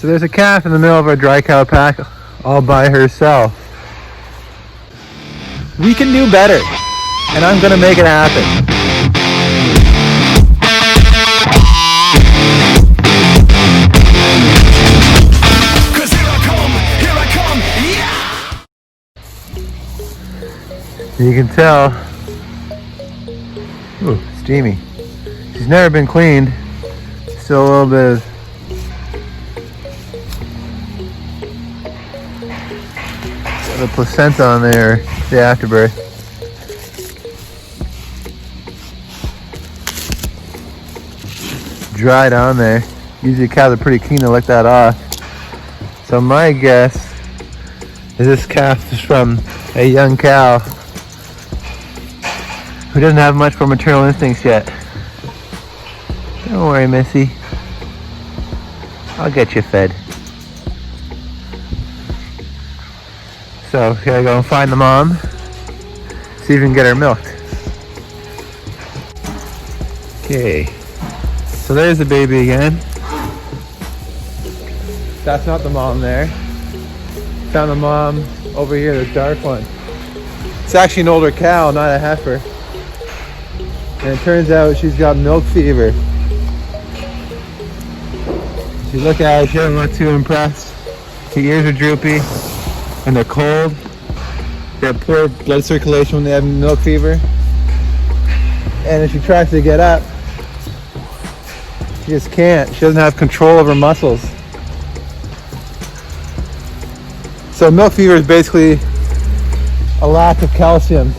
So there's a calf in the middle of our dry cow pack all by herself. We can do better, and I'm gonna make it happen. You can tell, ooh, steamy. She's never been cleaned. Still a little bit of the placenta on there, the afterbirth. Dried on there. Usually cows are pretty keen to lick that off. So my guess is this calf is from a young cow who doesn't have much for maternal instincts yet. Don't worry, Missy. I'll get you fed. So, gotta go and find the mom. See if we can get her milked. Okay. So there's the baby again. That's not the mom there. Found the mom over here, the dark one. It's actually an older cow, not a heifer. And it turns out she's got milk fever. If you look at her, she doesn't look too impressed. Her ears are droopy and they're cold. They have poor blood circulation when they have milk fever. And if she tries to get up, she just can't. She doesn't have control of her muscles. So milk fever is basically a lack of calcium.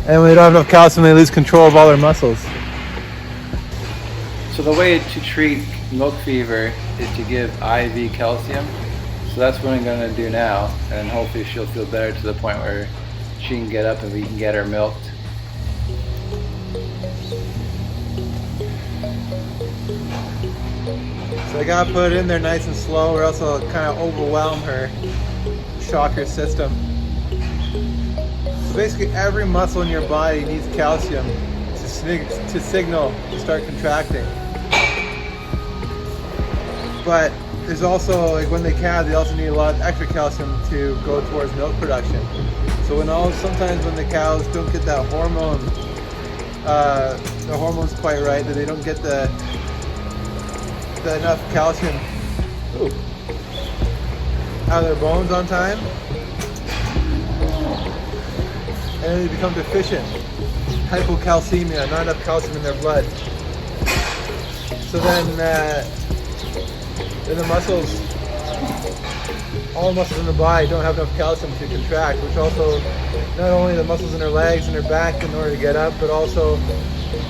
And when they don't have enough calcium, they lose control of all their muscles. So the way to treat milk fever is to give IV calcium. So that's what I'm going to do now, and hopefully she'll feel better to the point where she can get up and we can get her milked. So I gotta put it in there nice and slow or else it'll kind of overwhelm her, shock her system. So basically every muscle in your body needs calcium to signal to start contracting. But there's also, like when they calve, they also need a lot of extra calcium to go towards milk production. So sometimes when the cows don't get that hormone, the hormones quite right, that they don't get the enough calcium out of their bones on time, and then they become deficient. Hypocalcemia, not enough calcium in their blood. So then the muscles, all the muscles in the body don't have enough calcium to contract, which also, not only the muscles in her legs and her back in order to get up, but also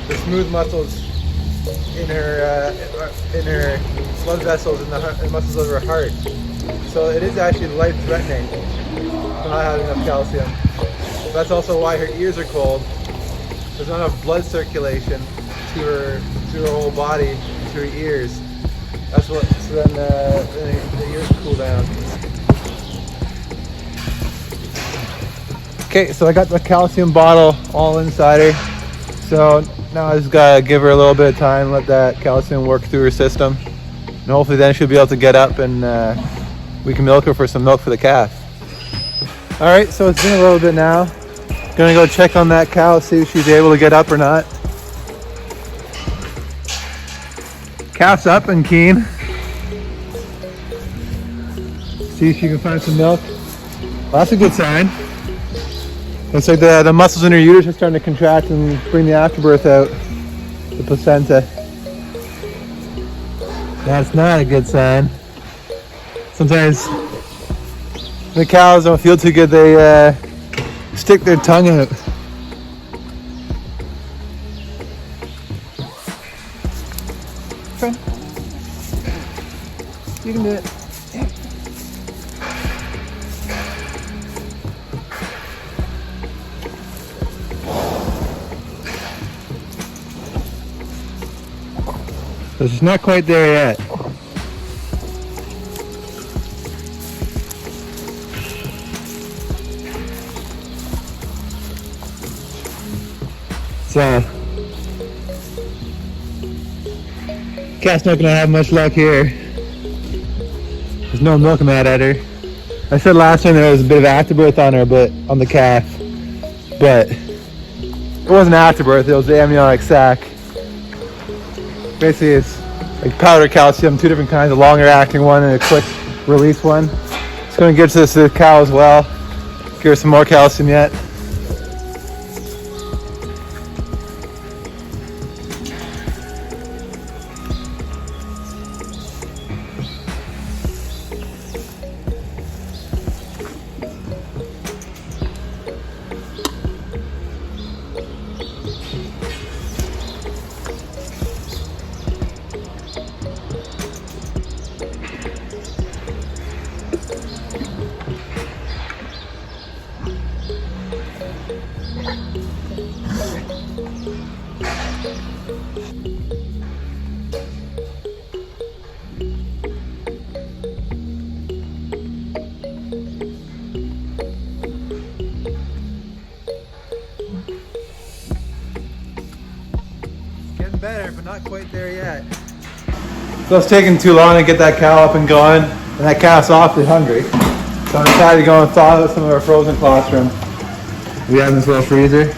the smooth muscles in her blood vessels and the muscles of her heart. So it is actually life-threatening for not having enough calcium. That's also why her ears are cold. There's not enough blood circulation to her whole body, to her ears. That's what. So then the ears cool down. Okay, so I got the calcium bottle all inside her. So now I just gotta give her a little bit of time, let that calcium work through her system, and hopefully then she'll be able to get up and we can milk her for some milk for the calf. All right, so it's been a little bit now. Gonna go check on that cow, see if she's able to get up or not. Calf's up and keen. See if she can find some milk. Well, that's a good sign. Looks like the muscles in her uterus are starting to contract and bring the afterbirth out, the placenta. That's not a good sign. Sometimes the cows don't feel too good, they stick their tongue out. Friend, you can do it. Yeah. So she's not quite there yet. So Cat's not gonna have much luck here. There's no milk mat at her. I said last time there was a bit of afterbirth on her, but on the calf. But it wasn't afterbirth, it was the amniotic sac. Basically it's like powder calcium, two different kinds, a longer acting one and a quick release one. It's gonna give this to the cow as well. Give her some more calcium yet. Better, but not quite there yet. So it's taking too long to get that cow up and going, and that cow's awfully hungry. So I decided to go and thaw out some of our frozen colostrum. We have in this little freezer.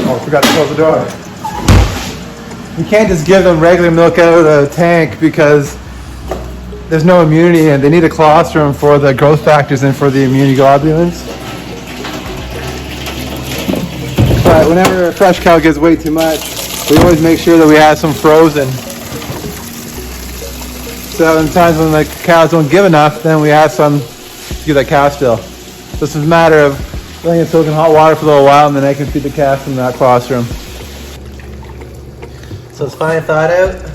Oh, I forgot to close the door. You can't just give them regular milk out of the tank because there's no immunity and they need a colostrum for the growth factors and for the immunoglobulins. But whenever a fresh cow gets way too much, we always make sure that we have some frozen. So in times when the cows don't give enough, then we have some to give that cow still. So it's a matter of letting it soak in hot water for a little while and then I can feed the calf from that colostrum. So it's fine thawed out.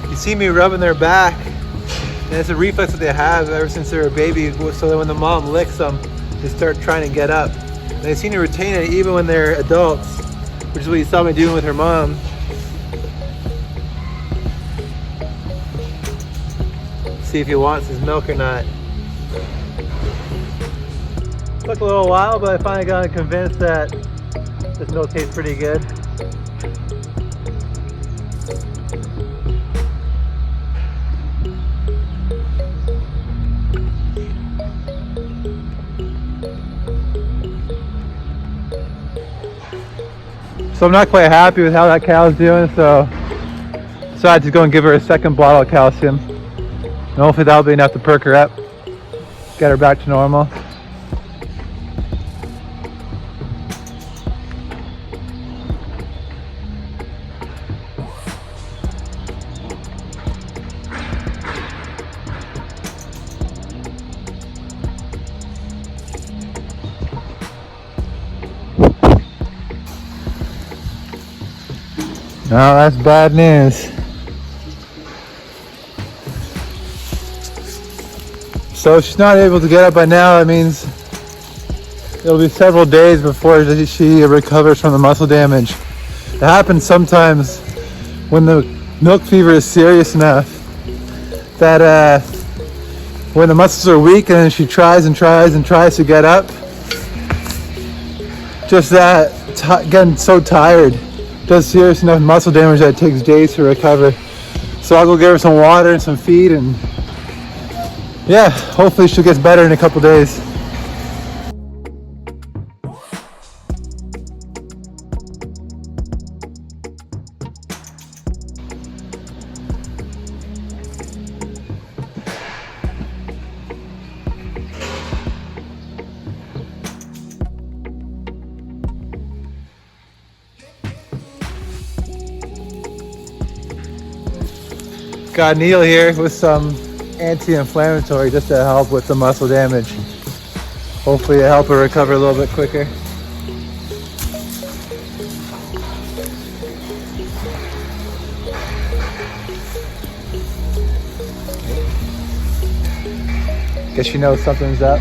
You see me rubbing their back, and it's a reflex that they have ever since they're a baby, so that when the mom licks them, they start trying to get up. And they seem to retain it even when they're adults, which is what you saw me doing with her mom. See if he wants his milk or not. Took a little while, but I finally got convinced that this milk tastes pretty good. So I'm not quite happy with how that cow's doing, so I decided to go and give her a second bottle of calcium. And hopefully that'll be enough to perk her up, get her back to normal. No, that's bad news. So if she's not able to get up by now, that means it'll be several days before she recovers from the muscle damage. It happens sometimes when the milk fever is serious enough that when the muscles are weak and then she tries and tries and tries to get up, just that getting so tired does serious enough muscle damage that it takes days to recover. So I'll go give her some water and some feed, and yeah, hopefully she'll get better in a couple days. Got a needle here with some anti-inflammatory just to help with the muscle damage. Hopefully to help her recover a little bit quicker. Guess she knows something's up.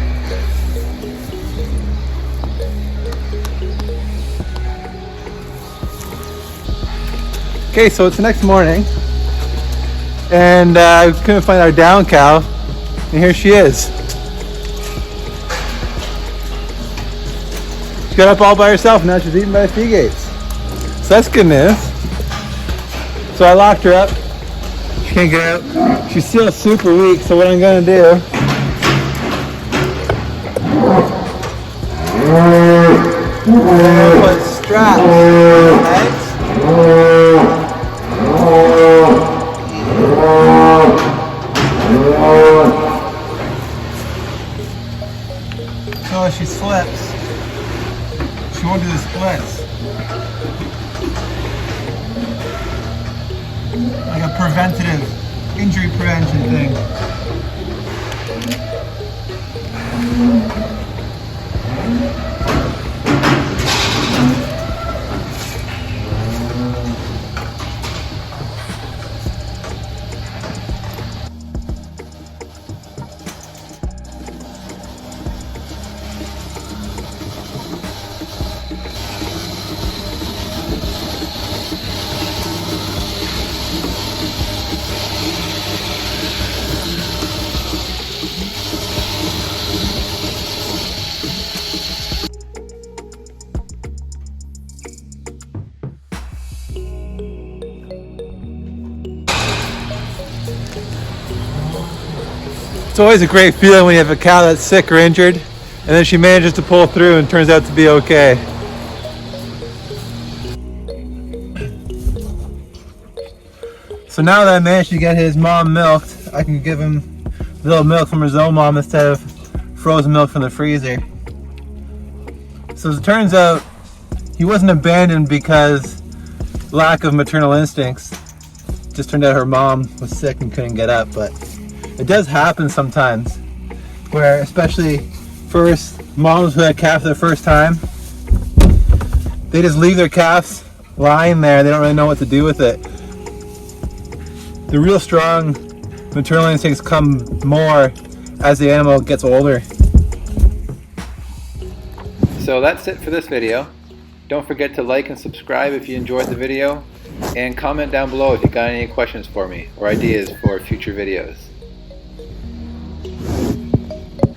Okay, so it's the next morning, and I couldn't find our down cow, and here she is. She got up all by herself, now she's eaten by the gates. So that's good news. So I locked her up. She can't get out. She's still super weak, so what I'm gonna do put straps on her legs. So if she slips, she won't do the splits. Like a preventative, injury prevention thing. It's always a great feeling when you have a cow that's sick or injured, and then she manages to pull through and turns out to be okay. So now that I managed to get his mom milked, I can give him a little milk from his own mom instead of frozen milk from the freezer. So as it turns out, he wasn't abandoned because lack of maternal instincts. It just turned out her mom was sick and couldn't get up, but it does happen sometimes, where especially first moms who had calves their first time, they just leave their calves lying there. They don't really know what to do with it. The real strong maternal instincts come more as the animal gets older. So that's it for this video. Don't forget to like and subscribe if you enjoyed the video, and comment down below if you got any questions for me or ideas for future videos.